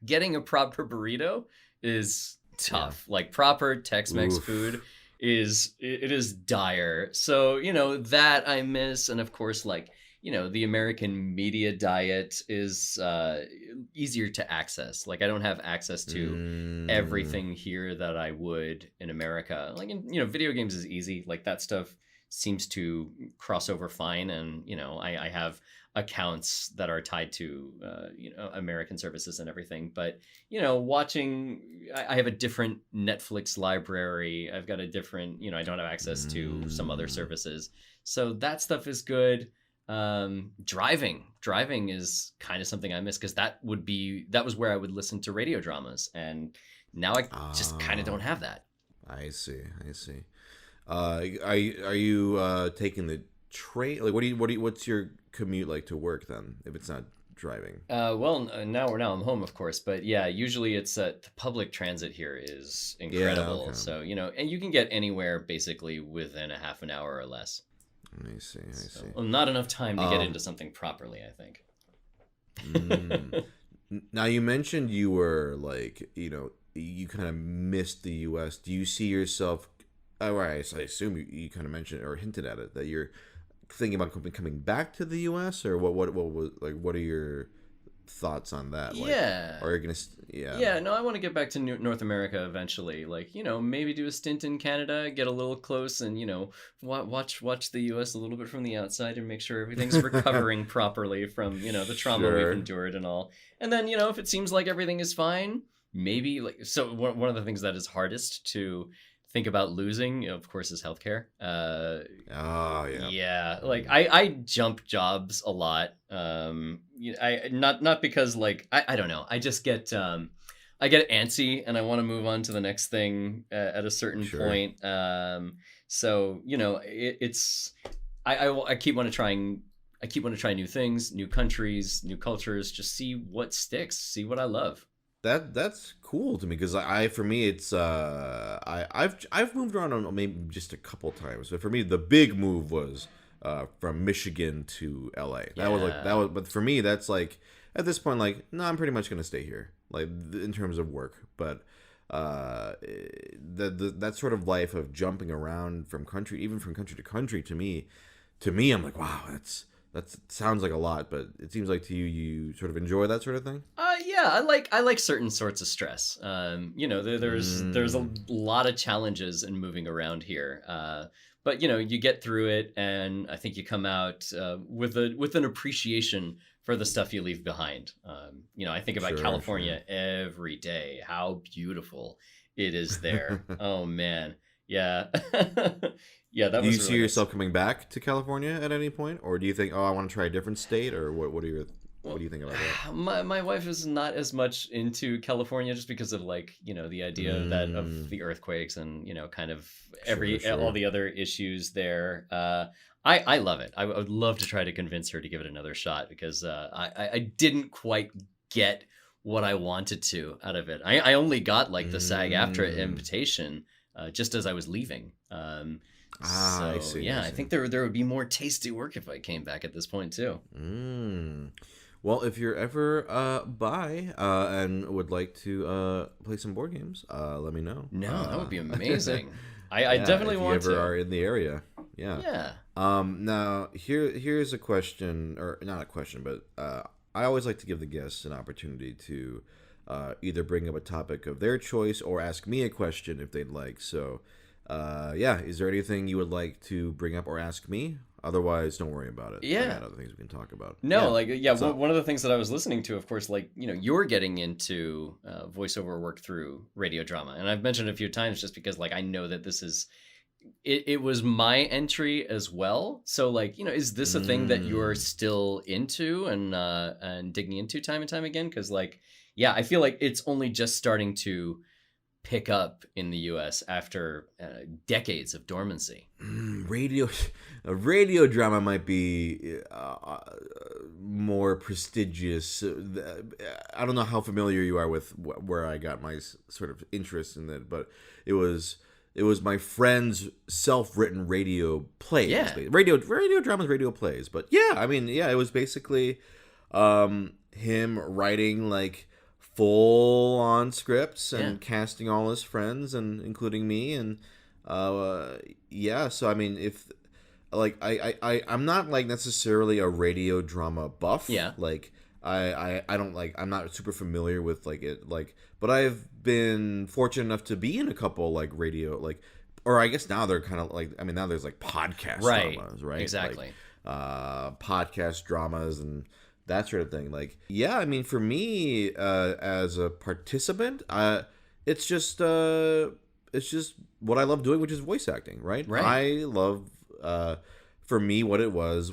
getting a proper burrito is tough. Yeah. Like proper Tex-Mex food is dire. So, you know, that I miss. And of course, like, you know, the American media diet is easier to access. Like I don't have access to everything here that I would in America. Like, you know, video games is easy. Like that stuff seems to cross over fine. And, you know, I have accounts that are tied to, you know, American services and everything. But, you know, I have a different Netflix library. I've got a different, you know, I don't have access to some other services. So that stuff is good. Driving is kind of something I miss, because that was where I would listen to radio dramas, and now I just kind of don't have that. I see. Are you taking the train? Like, what's your commute like to work then, if it's not driving? Well, now I'm home, of course, but yeah, usually it's the public transit here is incredible. Yeah, okay. So, you know, and you can get anywhere basically within a half an hour or less. I see. Well, not enough time to get into something properly, I think. Now, you mentioned you were like, you know, you kind of missed the U.S. Do you see yourself? I assume you kind of mentioned or hinted at it, that you're thinking about coming back to the U.S. or what was like? What are your thoughts on that? Like, yeah. Are you gonna? Yeah. Yeah. No, I want to get back to North America eventually. Like, you know, maybe do a stint in Canada, get a little close, and, you know, watch the U.S. a little bit from the outside and make sure everything's recovering properly from, you know, the trauma we've endured and all. And then, you know, if it seems like everything is fine, maybe like, so one of the things that is hardest to think about losing, of course, is healthcare. Yeah. Like I jump jobs a lot. I not because like I don't know. I just get I get antsy and I want to move on to the next thing at a certain point. So, you know, I keep want to try new things, new countries, new cultures. Just see what sticks. See what I love. That's cool to me, because for me it's I've moved around maybe just a couple times, but for me the big move was from Michigan to LA. That was but for me that's like at this point like no, I'm pretty much gonna stay here, like in terms of work. But that sort of life of jumping around from country to country, to me I'm like, wow, that sounds like a lot, but it seems like to you sort of enjoy that sort of thing. Yeah, I like certain sorts of stress. You know, there's a lot of challenges in moving around here. But you know, you get through it, and I think you come out with an appreciation for the stuff you leave behind. You know, I think about California every day, how beautiful it is there. Oh man, yeah. Yeah, that was. Do you see yourself coming back to California at any point, or do you think, oh, I want to try a different state, or what do you think about that? My wife is not as much into California, just because of like, you know, the idea of the earthquakes and, you know, kind of all the other issues there. I love it. I would love to try to convince her to give it another shot, because I didn't quite get what I wanted to out of it. I only got like the SAG-AFTRA invitation just as I was leaving. I see. Yeah, I think there would be more tasty work if I came back at this point too. Well, if you're ever by and would like to play some board games, let me know. No, that would be amazing. I definitely want to. If you ever are in the area, yeah. Now here's a question, or not a question, but I always like to give the guests an opportunity to either bring up a topic of their choice or ask me a question if they'd like. So. Is there anything you would like to bring up or ask me? Otherwise, don't worry about it. Yeah. I got other things we can talk about. No, one of the things that I was listening to, of course, like, you know, you're getting into voiceover work through radio drama. And I've mentioned it a few times just because, like, I know that this is, it was my entry as well. So, like, you know, is this a thing that you're still into and digging into time and time again? Because, like, yeah, I feel like it's only just starting to pick up in the U.S. after decades of dormancy. Radio, a radio drama might be more prestigious. I don't know how familiar you are with where I got my sort of interest in it, but it was my friend's self-written radio plays. Yeah. Radio dramas, radio plays. But yeah, I mean, yeah, it was basically him writing like full-on scripts and casting all his friends and including me, and yeah. So I mean, if like I'm not like necessarily a radio drama buff. Yeah. Like I don't like, I'm not super familiar with like it, like, but I've been fortunate enough to be in a couple like radio, like, or I guess now they're kind of like, I mean, now there's like podcast dramas, right? Exactly. Like, podcast dramas and that sort of thing. Like, yeah, I mean, for me, as a participant, it's just what I love doing, which is voice acting, right? Right. I love, for me, what it was,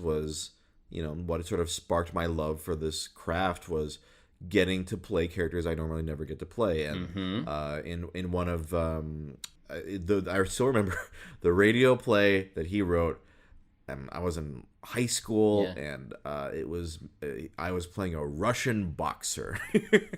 you know, what sort of sparked my love for this craft was getting to play characters I normally never get to play. And in one of, I still remember the radio play that he wrote. I was in high school, and it was I was playing a Russian boxer,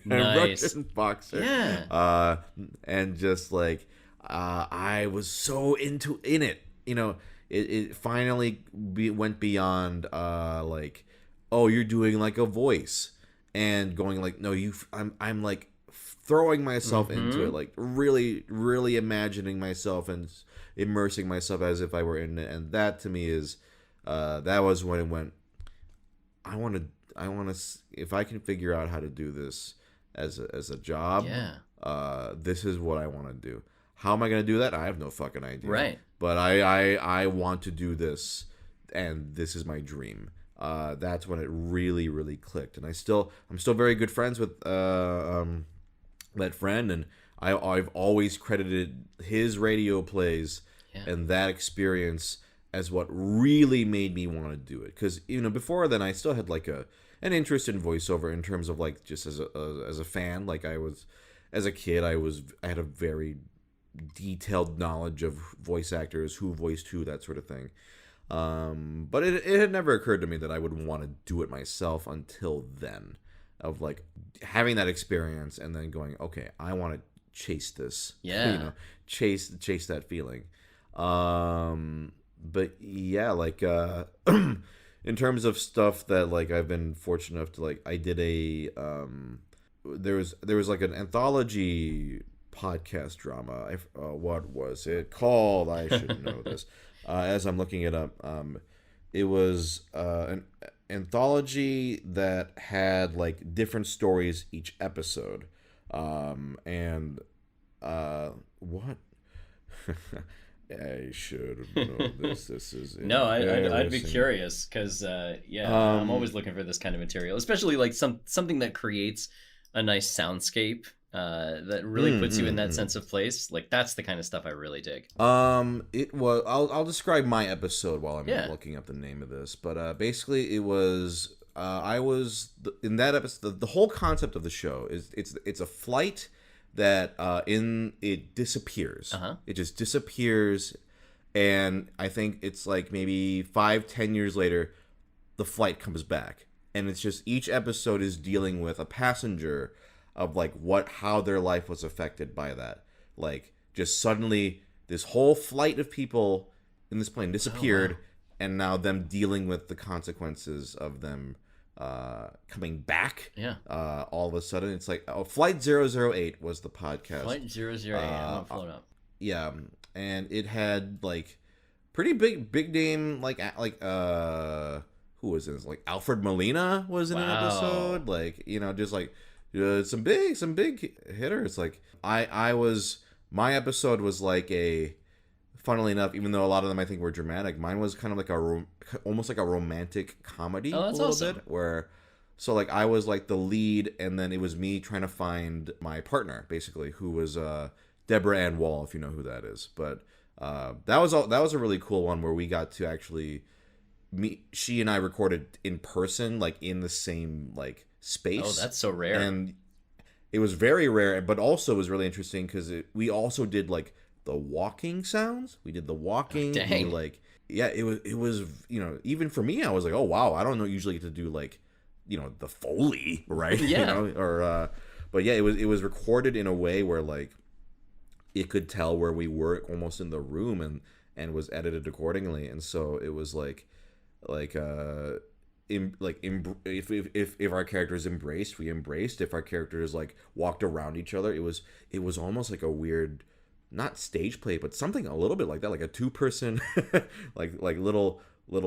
Nice. Russian boxer, Yeah. and just like I was so in it, you know. It finally went beyond like, oh, you're doing like a voice, and going like, no, I'm like throwing myself into it, like really imagining myself and immersing myself as if I were in it. And that to me is that was when it went, I want to if I can figure out how to do this as a job, this is what I want to do. How am I going to do that? I have no fucking idea. Right. But I want to do this, and this is my dream. That's when it really clicked. And I'm still very good friends with that friend, and I've always credited his radio plays and that experience as what really made me want to do it. Because, you know, before then I still had like an interest in voiceover in terms of like just as a fan. Like I was, as a kid, I had a very detailed knowledge of voice actors, who voiced who, that sort of thing. But it had never occurred to me that I would want to do it myself until then, of like having that experience and then going, okay, I want to chase this, you know, chase that feeling. But yeah, like in terms of stuff that like I've been fortunate enough to like, I did a there was like an anthology podcast drama. What was it called? I should know this. As I'm looking it up, it was an anthology that had like different stories each episode, and what? I should know this. This is no, I'd be curious because I'm always looking for this kind of material, especially like something that creates a nice soundscape. That really puts you in that sense of place. Like that's the kind of stuff I really dig. It was. I'll describe my episode while I'm looking up the name of this. But basically, it was. I was in that episode. The whole concept of the show is it's a flight that it disappears. It just disappears, and I think it's like maybe 5-10 years later, the flight comes back, and it's just each episode is dealing with a passenger of like how their life was affected by that. Like just suddenly this whole flight of people in this plane disappeared, and now them dealing with the consequences of them coming back. All of a sudden it's like Flight 008 was the podcast. Flight 008. I'm flown up. Yeah, and it had like pretty big name like who was in this? Like Alfred Molina was in an episode. Like, you know, just like some big hitters. Like my episode was like funnily enough, even though a lot of them I think were dramatic, mine was kind of like almost like a romantic comedy. Oh, that's a little awesome. bit, where so like I was like the lead, and then it was me trying to find my partner, basically, who was Deborah Ann Wall, if you know who that is. But that was a really cool one where we got to actually meet. She and I recorded in person, like in the same like space. Oh, that's so rare. And it was very rare, but also was really interesting because we also did like the walking sounds. We did the walking. Dang. We like yeah, it was even for me I was like, oh wow, I don't know usually get to do like the Foley, right? Yeah. Or but yeah, it was recorded in a way where like it could tell where we were almost in the room and was edited accordingly, and so it was like if our characters embraced, we embraced. If our characters like walked around each other, it was almost like a weird, not stage play, but something a little bit like that, like a 2-person like little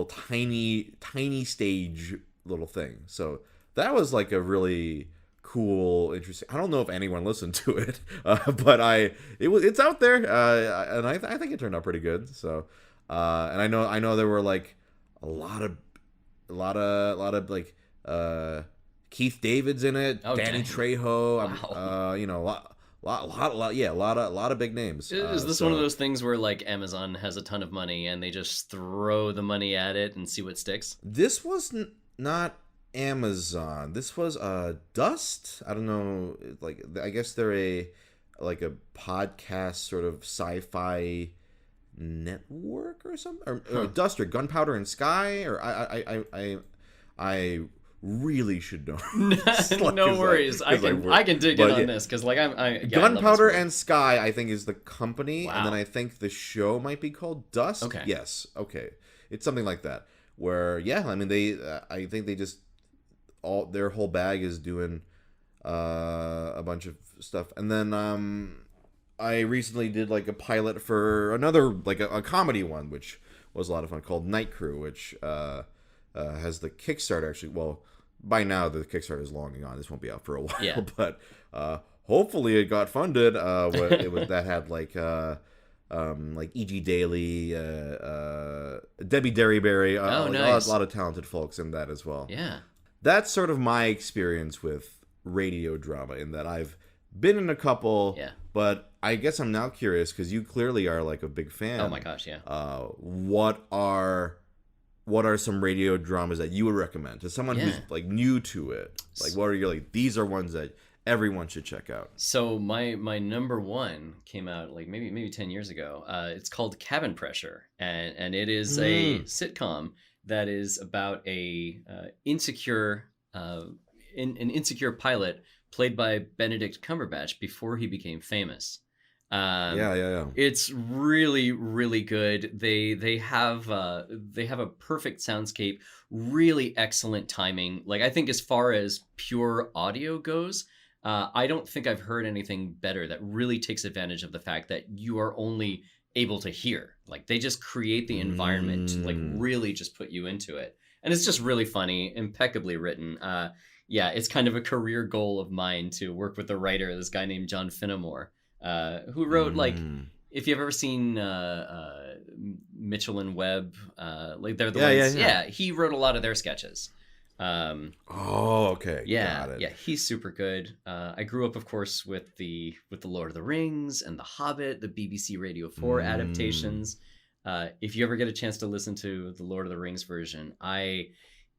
tiny stage little thing. So that was like a really cool, interesting. I don't know if anyone listened to it, but it's out there, and I think it turned out pretty good. So, and I know there were like a lot of like Keith David's in it, Oh, Danny dang. Trejo, Wow. a lot of big names. Is this So one of those things where like Amazon has a ton of money and they just throw the money at it and see what sticks? this was not Amazon. This was Dust. I don't know. Like I guess they're a podcast sort of sci-fi network or something, or Dust or Gunpowder and Sky, or I really should know. No worries. I can dig in on this because like I love this Gunpowder world. and Sky, I think, is the company, Wow. and then I think the show might be called Dust. Okay. Yes. Okay. It's something like that. Where I mean I think they just all their whole bag is doing a bunch of stuff, and then I recently did like a pilot for another like a comedy one, which was a lot of fun, called Night Crew, which has the Kickstarter actually. Well, by now the Kickstarter is long gone. This won't be out for a while, Yeah. but hopefully it got funded. It was that had like E.G. Daily, Debbie Derryberry, Oh, like nice. a lot of talented folks in that as well. Yeah. That's sort of my experience with radio drama, in that I've been in a couple, Yeah. but I guess I'm now curious because you clearly are like a big fan. Oh my gosh, yeah. What are some radio dramas that you would recommend to someone who's Yeah. like new to it? Like, what are your like? These are ones that everyone should check out. So my number one came out like maybe 10 years ago. It's called Cabin Pressure, and it is a sitcom that is about a insecure an insecure pilot played by Benedict Cumberbatch before he became famous. Yeah. It's really, really good. They have a perfect soundscape, really excellent timing. Like I think as far as pure audio goes, I don't think I've heard anything better that really takes advantage of the fact that you are only able to hear. Like they just create the environment to like really just put you into it. And it's just really funny, impeccably written. Yeah, it's kind of a career goal of mine to work with a writer, this guy named John Finnemore, who wrote like, if you've ever seen Mitchell and Webb, like they're the ones. Yeah, he wrote a lot of their sketches. Okay. Yeah, Got it. yeah, he's super good. I grew up, of course, with the Lord of the Rings and The Hobbit, the BBC Radio 4 adaptations. If you ever get a chance to listen to the Lord of the Rings version,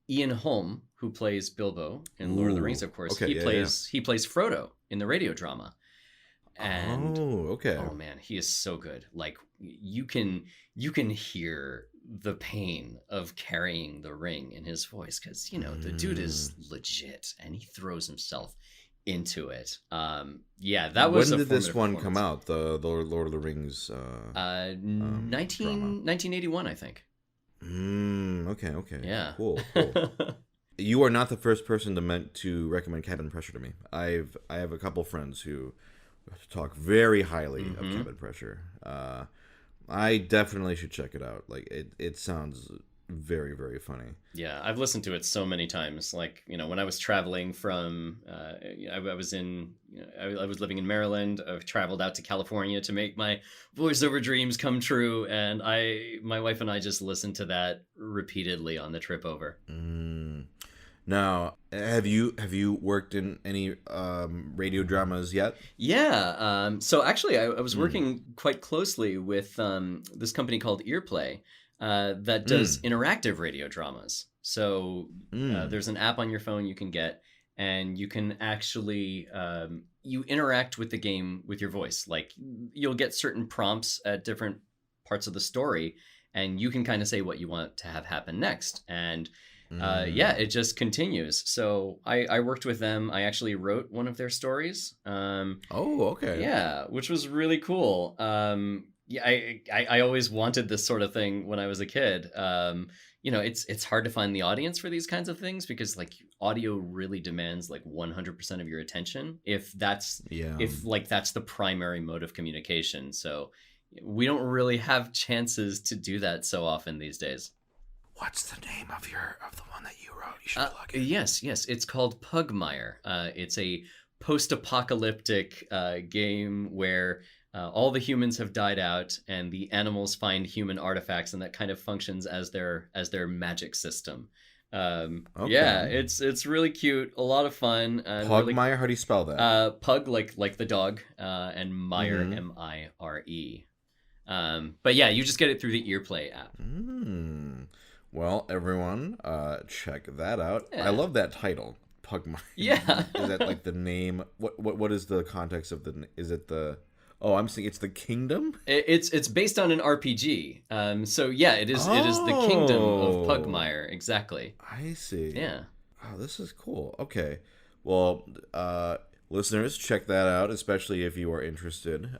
Ian Holm, who plays Bilbo in Lord of the Rings, of course, he plays Frodo in the radio drama. And okay. oh man, he is so good. Like you can hear the pain of carrying the ring in his voice because the dude is legit and he throws himself into it. Yeah, that was. When did this one come out? The Lord of the Rings. 1981, I think. Okay. Yeah. Cool. You are not the first person to recommend Cabin Pressure to me. I have a couple friends who talk very highly of Cabin Pressure. I definitely should check it out. Like it sounds very, very funny. Yeah, I've listened to it so many times. Like, when I was traveling from, I was living in Maryland. I've traveled out to California to make my voiceover dreams come true, and my wife and I just listened to that repeatedly on the trip over. Now, have you worked in any radio dramas yet? Yeah. So actually, I was working quite closely with this company called Earplay that does interactive radio dramas. So there's an app on your phone you can get, and you can actually you interact with the game with your voice. Like you'll get certain prompts at different parts of the story, and you can kind of say what you want to have happen next. And yeah, it just continues. So I worked with them. I actually wrote one of their stories. Oh, okay. Yeah, which was really cool. Yeah, I always wanted this sort of thing when I was a kid. You know, it's hard to find the audience for these kinds of things because like audio really demands like 100% of your attention if that's the primary mode of communication. So we don't really have chances to do that so often these days. What's the name of the one that you wrote? You should plug it. Yes, it's called Pugmire. It's a post-apocalyptic game where all the humans have died out, and the animals find human artifacts, and that kind of functions as their magic system. Okay. Yeah, it's really cute, a lot of fun. Pugmire, really, how do you spell that? Pug like the dog, and Mire Mire. But yeah, you just get it through the Earplay app. Well, everyone, check that out. Yeah. I love that title, Pugmire. Yeah. Is that like the name? What is the context of the? Is it the? Oh, I'm saying it's the kingdom. It's based on an RPG. So yeah, it is the kingdom of Pugmire. Exactly. I see. Yeah. Oh, this is cool. Okay. Well, listeners, check that out, especially if you are interested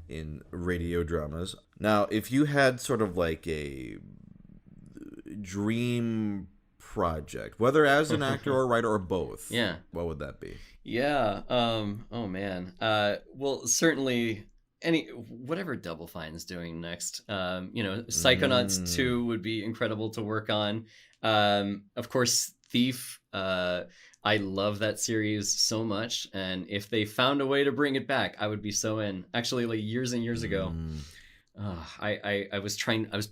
in radio dramas. Now, if you had sort of like a dream project, whether as an actor or writer or both, what would that be? Yeah. Oh man. Well, certainly whatever Double Fine's doing next. Psychonauts 2 would be incredible to work on. Of course, Thief. I love that series so much, and if they found a way to bring it back, I would be so in. Actually, like years and years ago, I was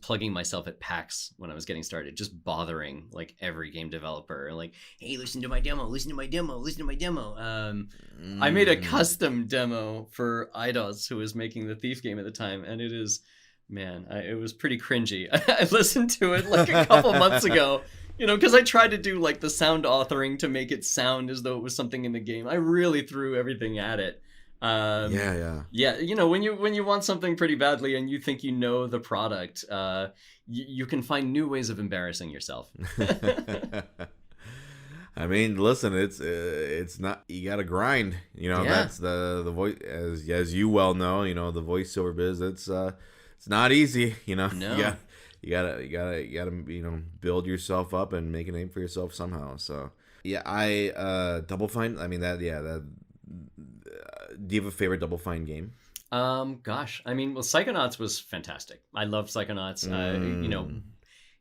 plugging myself at PAX when I was getting started, just bothering like every game developer, like, hey, listen to my demo. I made a custom demo for IDOS, who was making the Thief game at the time, and it is, man, it was pretty cringy. I listened to it like a couple months ago. Because I tried to do like the sound authoring to make it sound as though it was something in the game. I really threw everything at it. Yeah. When you want something pretty badly and you think you know the product, you can find new ways of embarrassing yourself. I mean, listen, it's not, you gotta grind. That's the voice, as you well know. The voiceover biz. It's not easy. No. You gotta build yourself up and make a name for yourself somehow. So yeah, I Double Fine. I mean that. Do you have a favorite Double Fine game? Gosh, I mean, well, Psychonauts was fantastic. I loved Psychonauts.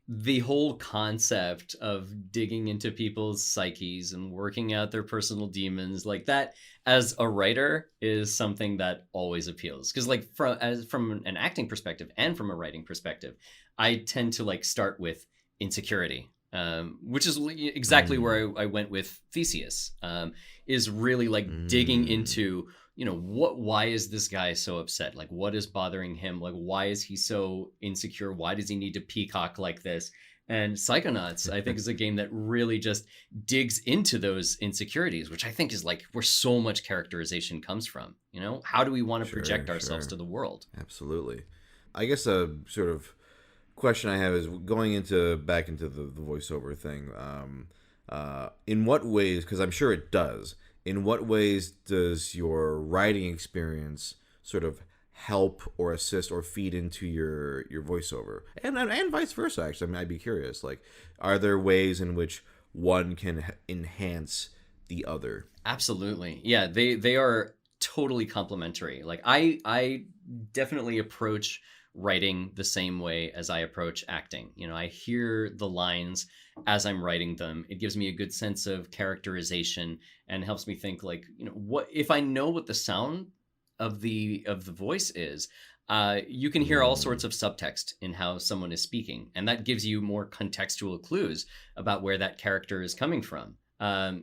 The whole concept of digging into people's psyches and working out their personal demons, like that, as a writer, is something that always appeals. Because like from an acting perspective and from a writing perspective, I tend to like start with insecurity, which is exactly where I went with Theseus. Is really like digging into, why is this guy so upset? Like, what is bothering him? Like, why is he so insecure? Why does he need to peacock like this? And Psychonauts, I think, is a game that really just digs into those insecurities, which I think is like where so much characterization comes from. How do we want to project ourselves to the world? Absolutely. I guess a sort of question I have is going back into the voiceover thing. In what ways, because I'm sure it does, in what ways does your writing experience sort of help or assist or feed into your voiceover, and vice versa? Actually, I mean, I'd be curious. Like, are there ways in which one can enhance the other? Absolutely, yeah. They are totally complementary. Like, I definitely approach writing the same way as I approach acting. I hear the lines as I'm writing them. It gives me a good sense of characterization and helps me think like, what if I know what the sound of the voice is, you can hear all sorts of subtext in how someone is speaking, and that gives you more contextual clues about where that character is coming from.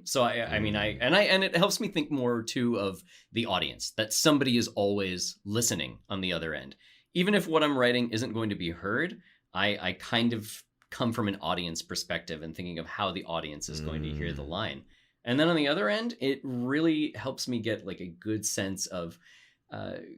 So it helps me think more too of the audience, that somebody is always listening on the other end. Even if what I'm writing isn't going to be heard, I kind of come from an audience perspective and thinking of how the audience is going to hear the line. And then on the other end, it really helps me get like a good sense of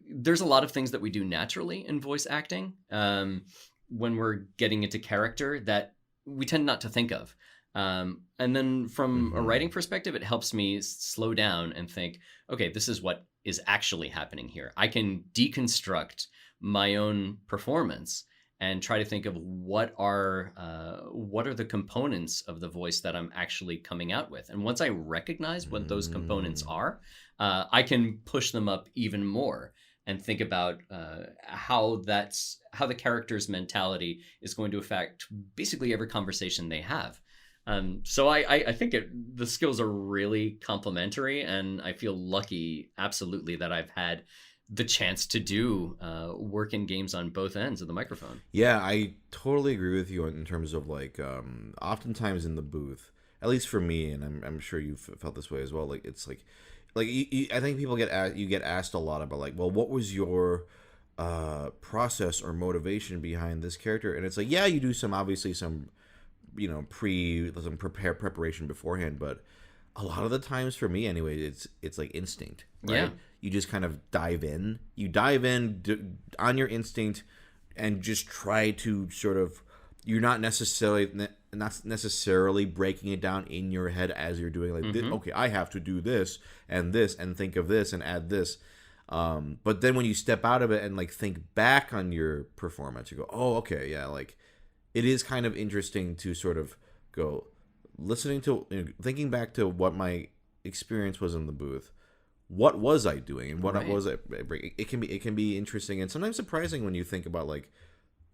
there's a lot of things that we do naturally in voice acting when we're getting into character that we tend not to think of. And then from a writing perspective, it helps me slow down and think, okay, this is what is actually happening here. I can deconstruct my own performance and try to think of what are the components of the voice that I'm actually coming out with. And once I recognize what those components are, I can push them up even more and think about how the character's mentality is going to affect basically every conversation they have. So I think the skills are really complementary, and I feel lucky, absolutely, that I've had the chance to do work in games on both ends of the microphone. Yeah, I totally agree with you in terms of like oftentimes in the booth, at least for me, and I'm sure you've felt this way as well. Like it's like I think people get asked a lot about like, well, what was your process or motivation behind this character? And it's like, yeah, you do some preparation beforehand, but a lot of the times for me anyway, it's like instinct, right? Yeah. You just kind of dive in. You dive in on your instinct and just try to sort of, you're not necessarily breaking it down in your head as you're doing like, okay, I have to do this and think of this and add this. But then when you step out of it and like think back on your performance, you go, oh, okay, yeah, like it is kind of interesting to sort of go thinking back to what my experience was in the booth. What was I doing, and what was I? It can be interesting and sometimes surprising when you think about like,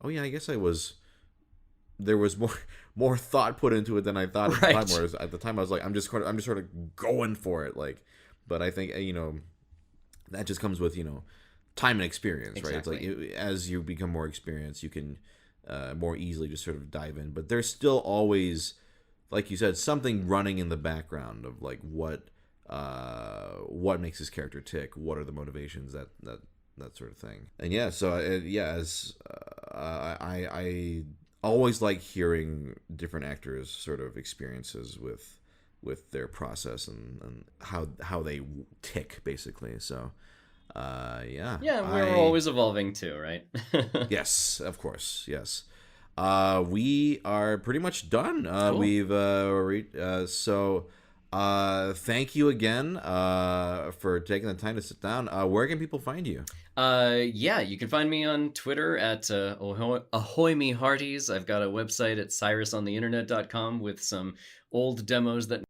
oh yeah, I guess there was more thought put into it than I thought at the time. Whereas at the time I was like, I'm just sort of going for it, like. But I think that just comes with time and experience, exactly. Right? It's like as you become more experienced, you can more easily just sort of dive in. But there's still always, like you said, something running in the background of like what makes this character tick, what are the motivations, that sort of thing. And yeah, so I always like hearing different actors' sort of experiences with their process and how they tick, basically. So yeah, we're always evolving too, right? Yes, of course, yes. We are pretty much done. Cool. We've so thank you again for taking the time to sit down. Where can people find you? You can find me on Twitter at Ahoy Me Hearties. I've got a website at cyrusontheinternet.com with some old demos that